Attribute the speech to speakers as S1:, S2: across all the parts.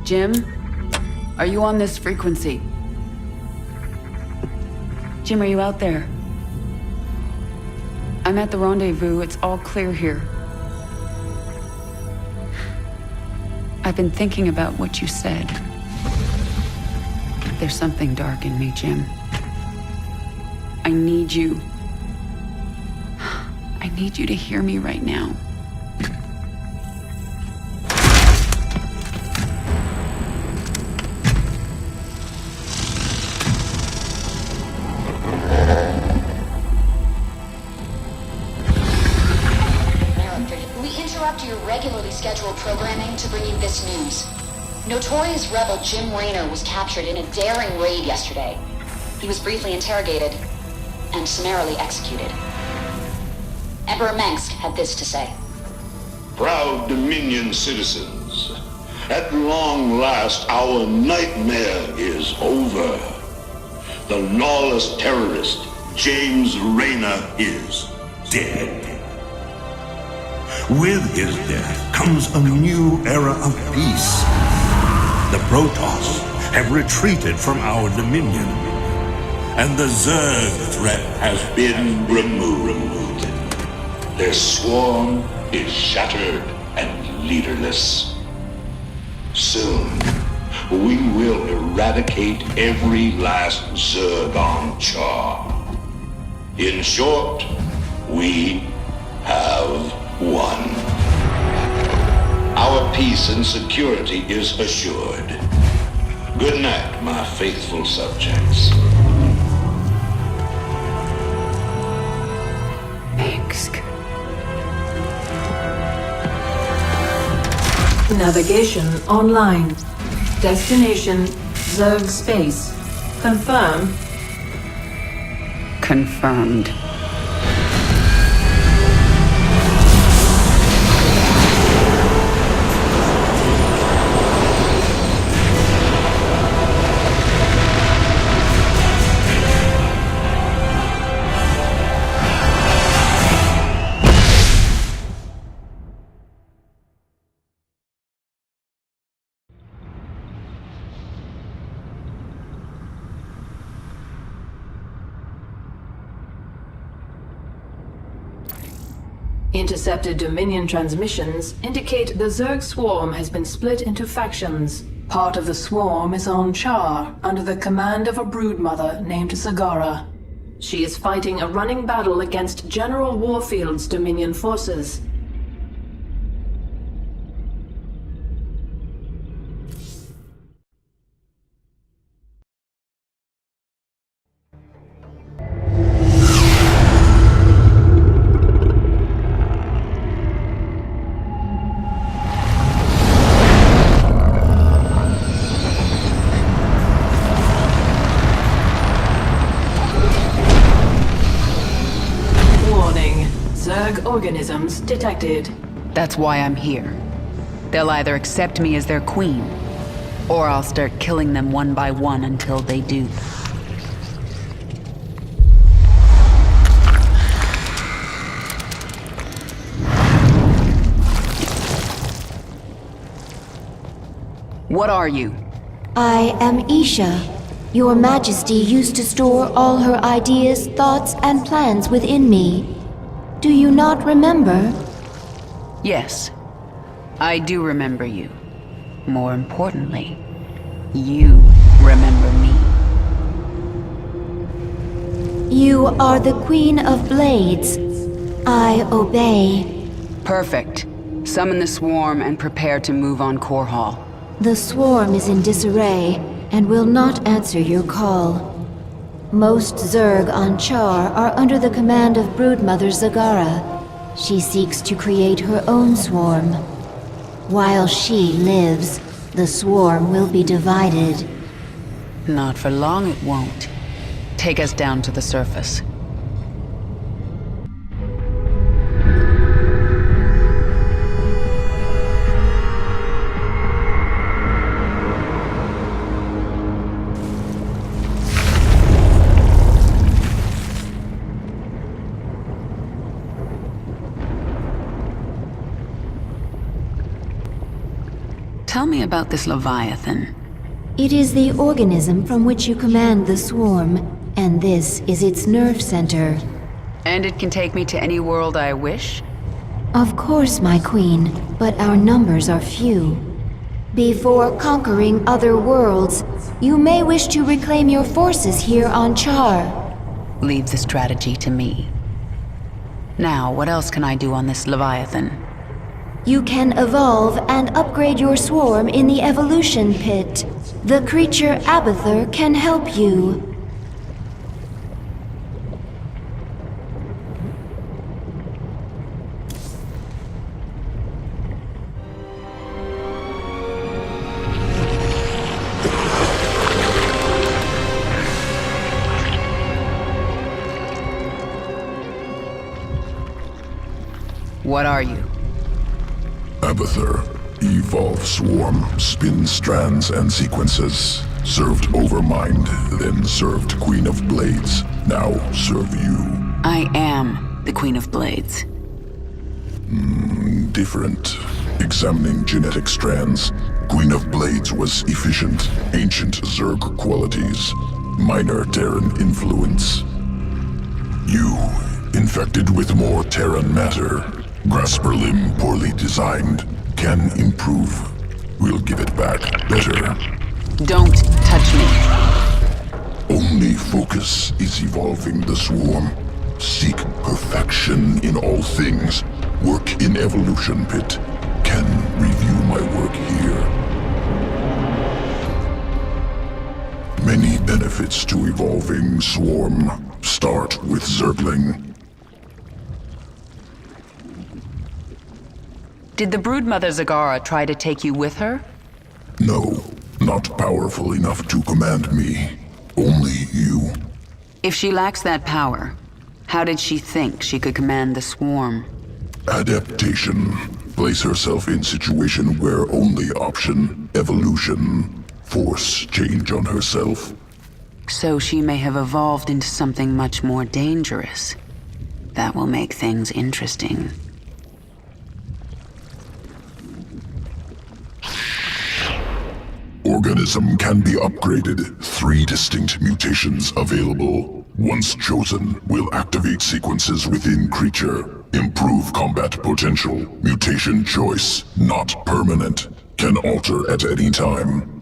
S1: Jim? Are you on this frequency? Jim, are you out there? I'm at the rendezvous. It's all clear here. I've been thinking about what you said. There's something dark in me, Jim. I need you. I need you to hear me right now.
S2: Your regularly scheduled programming to bring you this news. Notorious rebel Jim Raynor was captured in a daring raid yesterday. He was briefly interrogated and summarily executed. Emperor Mengsk had this to say.
S3: Proud Dominion citizens, at long last our nightmare is over. The lawless terrorist James Raynor is dead. With his death comes a new era of peace. The Protoss have retreated from our dominion, and the Zerg threat has been removed. Their swarm is shattered and leaderless. Soon, we will eradicate every last Zerg on Char. In short, we have won. Our peace and security is assured. Good night, my faithful subjects.
S1: Mengsk.
S4: Navigation online. Destination Zerg space. Confirm.
S1: Confirmed.
S4: Intercepted Dominion transmissions indicate the Zerg swarm has been split into factions. Part of the swarm is on Char, under the command of a broodmother named Zagara. She is fighting a running battle against General Warfield's Dominion forces. Organisms detected.
S1: That's why I'm here. They'll either accept me as their queen, or I'll start killing them one by one until they do. What are you?
S5: I am Isha. Your Majesty used to store all her ideas, thoughts, and plans within me. Do you not remember?
S1: Yes, I do remember you. More importantly, you remember me.
S5: You are the Queen of Blades. I obey.
S1: Perfect. Summon the swarm and prepare to move on Core Hall.
S5: The swarm is in disarray and will not answer your call. Most Zerg on Char are under the command of Broodmother Zagara. She seeks to create her own swarm. While she lives, the swarm will be divided.
S1: Not for long it won't. Take us down to the surface. Tell me about this Leviathan.
S5: It is the organism from which you command the swarm, and this is its nerve center.
S1: And it can take me to any world I wish?
S5: Of course, my queen, but our numbers are few. Before conquering other worlds, you may wish to reclaim your forces here on Char.
S1: Leave the strategy to me. Now, what else can I do on this Leviathan?
S5: You can evolve and upgrade your swarm in the evolution pit. The creature Abathur can help you.
S1: What are you?
S6: Abathur. Evolve swarm, spin strands and sequences. Served Overmind, then served Queen of Blades. Now serve you.
S1: I am the Queen of Blades.
S6: Different. Examining genetic strands. Queen of Blades was efficient, ancient Zerg qualities. Minor Terran influence. You, infected with more Terran matter. Grasper limb poorly designed. Can improve. We'll give it back better.
S1: Don't touch me.
S6: Only focus is evolving the swarm. Seek perfection in all things. Work in evolution pit. Can review my work here. Many benefits to evolving swarm. Start with Zergling.
S1: Did the broodmother Zagara try to take you with her?
S6: No, not powerful enough to command me. Only you.
S1: If she lacks that power, how did she think she could command the swarm?
S6: Adaptation. Place herself in situation where only option, evolution. Force change on herself.
S1: So she may have evolved into something much more dangerous. That will make things interesting.
S6: Organism can be upgraded. 3 distinct mutations available. Once chosen, will activate sequences within creature. Improve combat potential. Mutation choice, not permanent. Can alter at any time.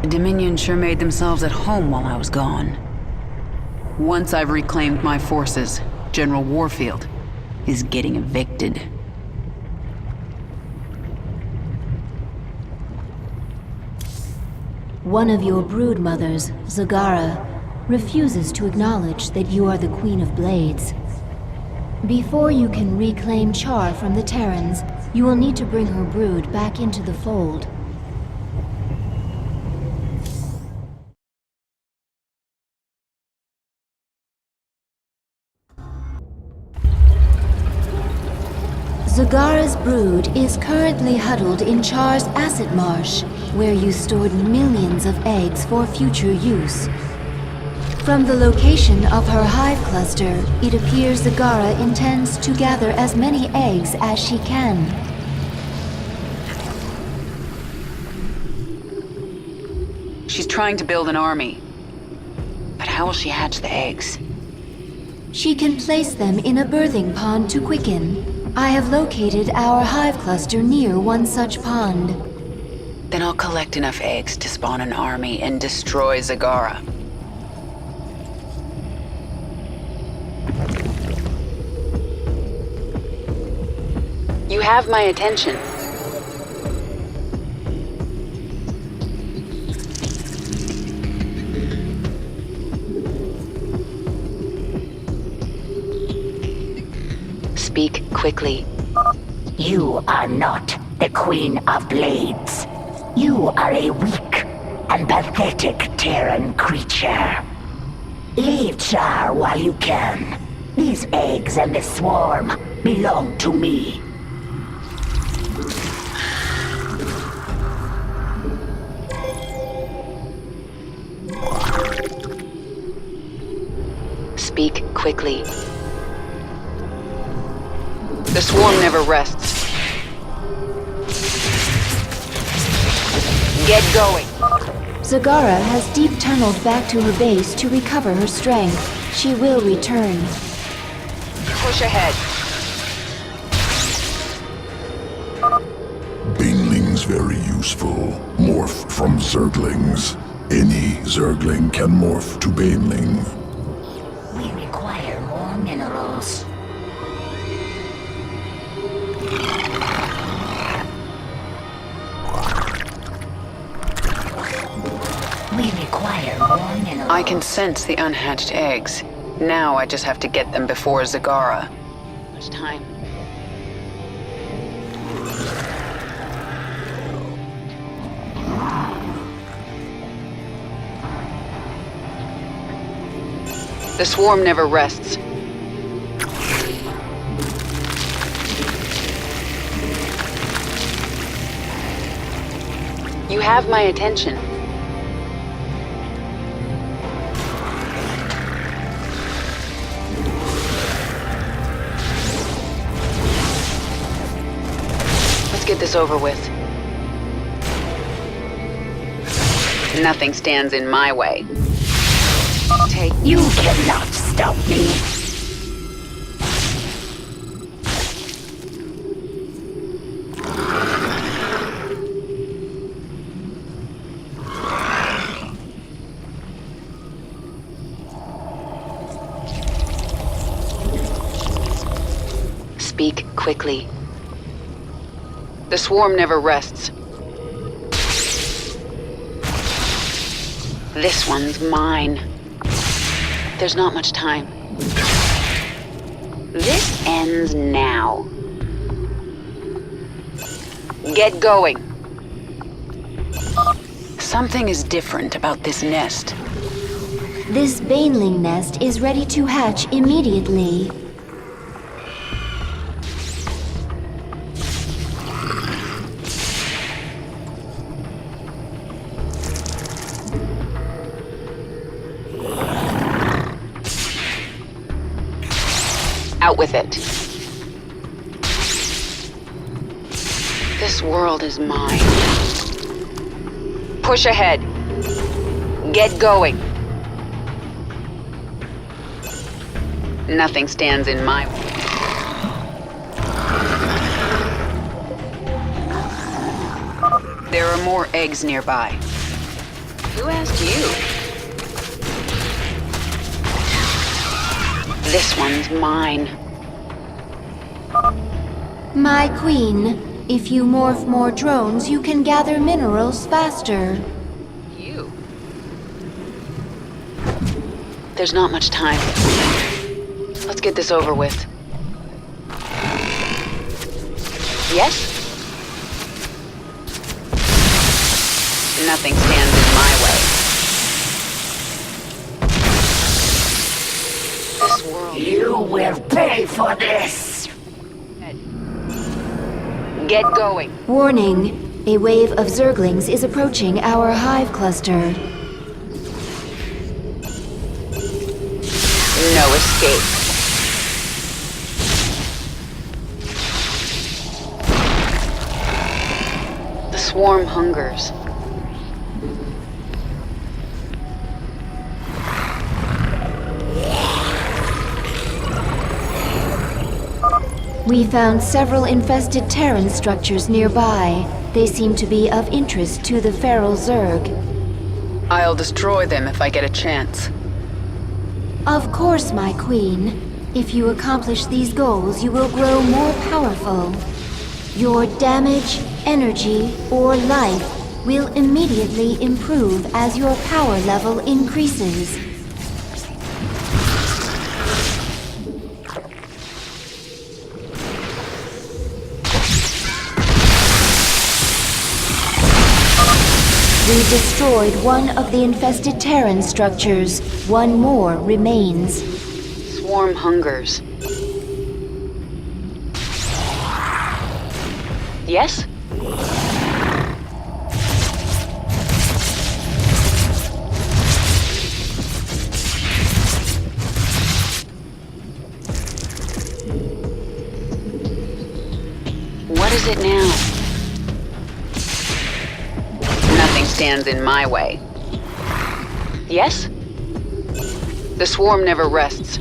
S1: The Dominion sure made themselves at home while I was gone. Once I've reclaimed my forces, General Warfield is getting evicted.
S5: One of your brood mothers, Zagara, refuses to acknowledge that you are the Queen of Blades. Before you can reclaim Char from the Terrans, you will need to bring her brood back into the fold. Zagara's brood is currently huddled in Char's acid marsh, where you stored millions of eggs for future use. From the location of her hive cluster, it appears Zagara intends to gather as many eggs as she can.
S1: She's trying to build an army. But how will she hatch the eggs?
S5: She can place them in a birthing pond to quicken. I have located our hive cluster near one such pond.
S1: Then I'll collect enough eggs to spawn an army and destroy Zagara. You have my attention. Speak quickly.
S7: You are not the Queen of Blades. You are a weak and pathetic Terran creature. Leave Char while you can. These eggs and this swarm belong to me.
S1: Speak quickly. The swarm never rests. Get going.
S5: Zagara has deep tunneled back to her base to recover her strength. She will return.
S1: Push ahead.
S6: Banelings very useful. Morph from Zerglings. Any Zergling can morph to Baneling.
S7: We require more minerals. We require more minerals.
S1: I can sense the unhatched eggs. Now I just have to get them before Zagara. Much time. The swarm never rests. You have my attention. Let's get this over with. Nothing stands in my way.
S7: You cannot stop me.
S1: Speak quickly. The swarm never rests. This one's mine. There's not much time. This ends now. Get going. Something is different about this nest.
S5: This Baneling nest is ready to hatch immediately.
S1: Out with it. This world is mine. Push ahead. Get going. Nothing stands in my way. There are more eggs nearby. Who asked you? This one's mine.
S5: My queen, if you morph more drones, you can gather minerals faster.
S1: You? There's not much time. Let's get this over with. Yes? Nothing stands in my way. This world...
S7: You will pay for this!
S1: Get going.
S5: Warning, a wave of Zerglings is approaching our hive cluster.
S1: No escape. The swarm hungers.
S5: We found several infested Terran structures nearby. They seem to be of interest to the feral Zerg.
S1: I'll destroy them if I get a chance.
S5: Of course, my queen. If you accomplish these goals, you will grow more powerful. Your damage, energy, or life will immediately improve as your power level increases. We've destroyed one of the infested Terran structures. One more remains.
S1: Swarm hungers. Yes? What is it now? Nothing stands in my way. Yes? The swarm never rests.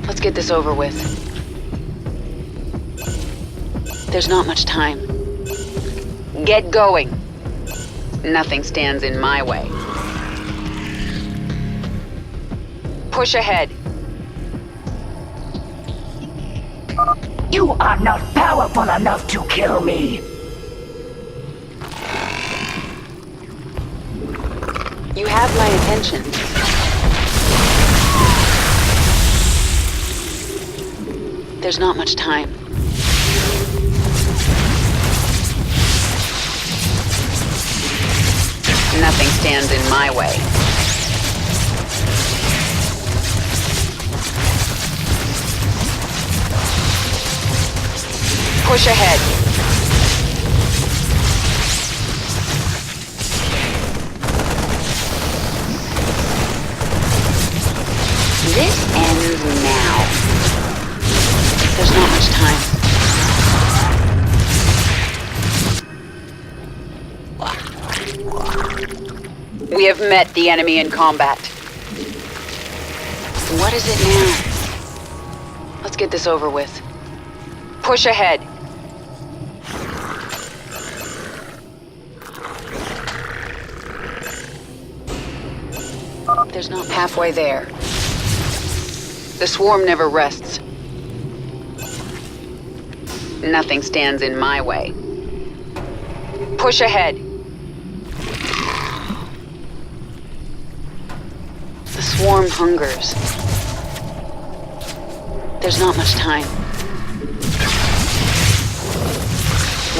S1: Let's get this over with. There's not much time. Get going. Nothing stands in my way. Push ahead.
S7: You are not powerful enough to kill me!
S1: You have my attention. There's not much time. Nothing stands in my way. Push ahead. This ends now. There's not much time. We have met the enemy in combat. What is it now? Let's get this over with. Push ahead. There's not halfway there. The swarm never rests. Nothing stands in my way. Push ahead. The swarm hungers. There's not much time.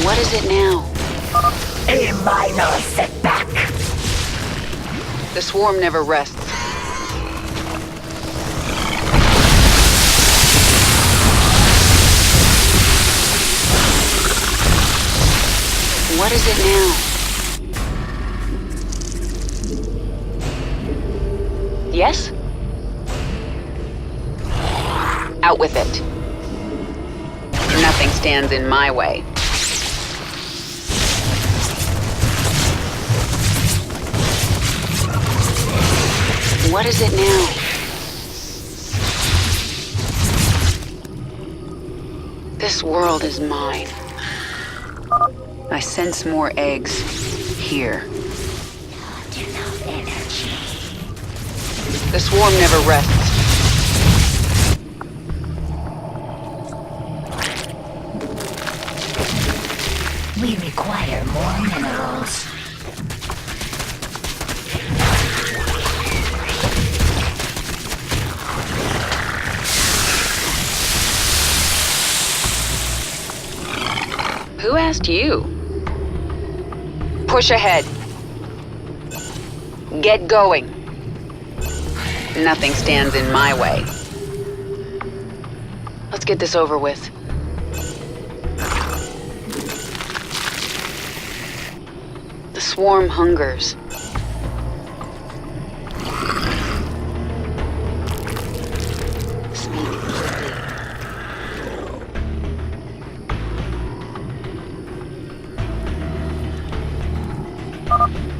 S1: What is it now?
S7: A minor setback.
S1: The swarm never rests. What is it now? Yes? Out with it. Nothing stands in my way. What is it now? This world is mine. I sense more eggs here.
S7: Not enough energy.
S1: The swarm never rests.
S7: We require more minerals.
S1: Who asked you? Push ahead. Get going. Nothing stands in my way. Let's get this over with. The swarm hungers.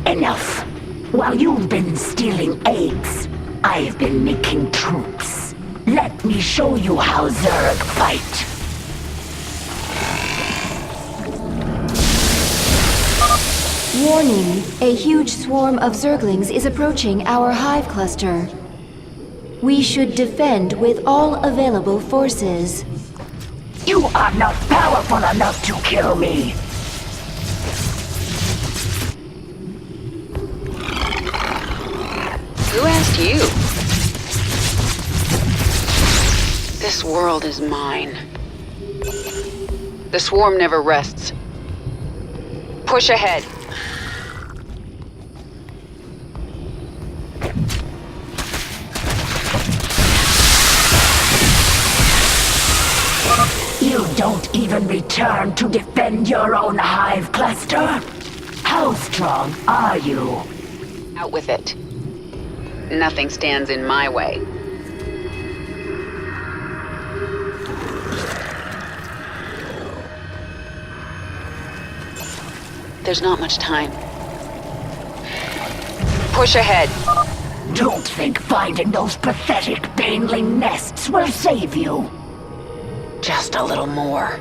S7: Enough. While you've been stealing eggs, I've been making troops. Let me show you how Zerg fight.
S5: Warning, a huge swarm of Zerglings is approaching our hive cluster. We should defend with all available forces.
S7: You are not powerful enough to kill me.
S1: Who asked you? This world is mine. The swarm never rests. Push ahead.
S7: even return to defend your own hive cluster? How strong are you?
S1: Out with it. Nothing stands in my way. There's not much time. Push ahead.
S7: Don't think finding those pathetic baneling nests will save you.
S1: Just a little more.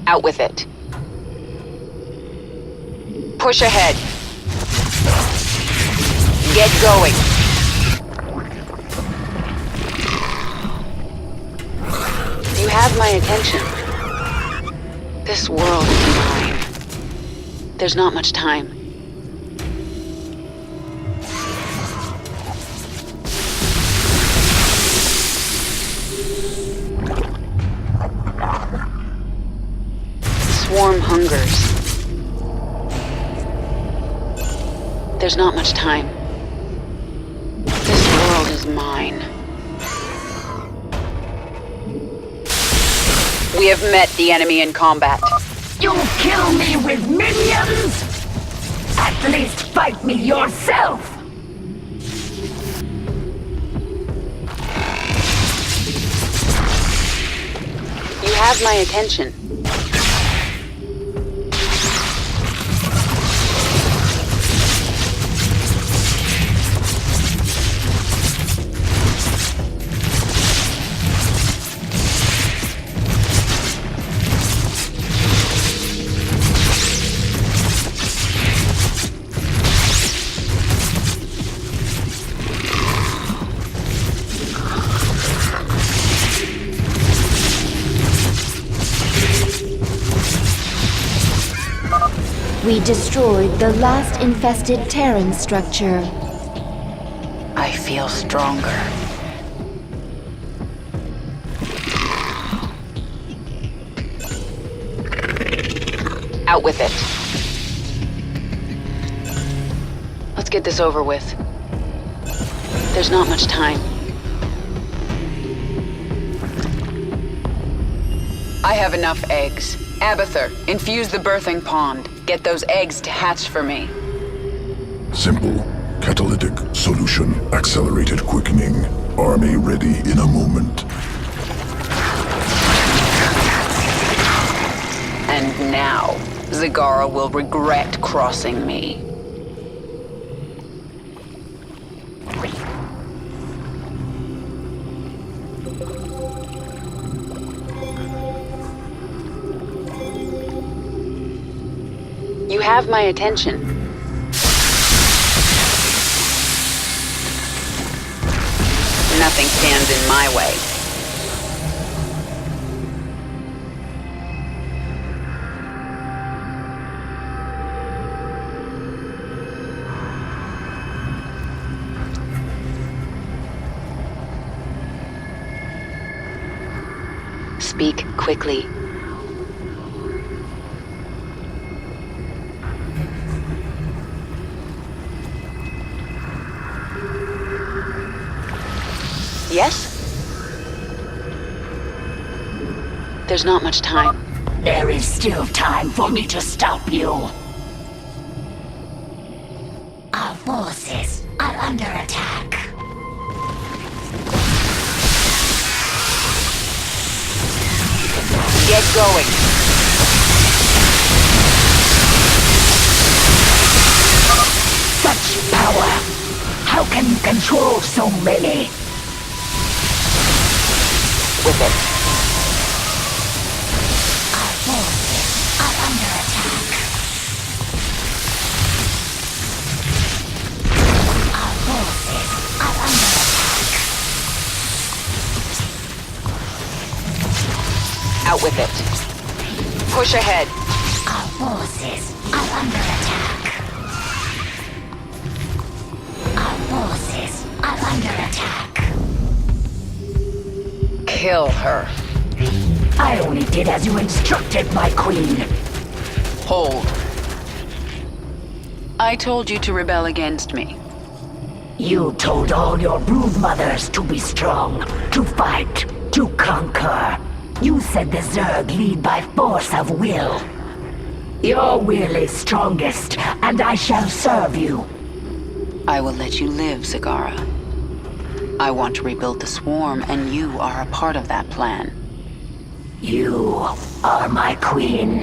S1: Out with it. Push ahead. Get going. You have my attention. This world is mine. There's not much time. Swarm hungers. There's not much time. This world is mine. We have met the enemy in combat.
S7: You kill me with minions? At least fight me yourself!
S1: You have my attention.
S5: We destroyed the last infested Terran structure.
S1: I feel stronger. Out with it. Let's get this over with. There's not much time. I have enough eggs. Abathur, infuse the birthing pond. Get those eggs to hatch for me.
S6: Simple. Catalytic solution. Accelerated quickening. Army ready in a moment.
S1: And now, Zagara will regret crossing me. You have my attention. Nothing stands in my way. Speak quickly. Yes? There's not much time.
S7: There is still time for me to stop you. Our forces are under attack.
S1: Get going.
S7: Such power! How can you control so many?
S1: With it.
S7: Our forces are under attack. Our forces are under attack.
S1: Out with it. Push ahead.
S7: Our forces are under attack. Our forces are under attack.
S1: Kill her.
S7: I only did as you instructed, my queen.
S1: Hold. I told you to rebel against me.
S7: You told all your broodmothers to be strong, to fight, to conquer. You said the Zerg lead by force of will. Your will is strongest, and I shall serve you.
S1: I will let you live, Zagara. I want to rebuild the swarm, and you are a part of that plan.
S7: You are my queen.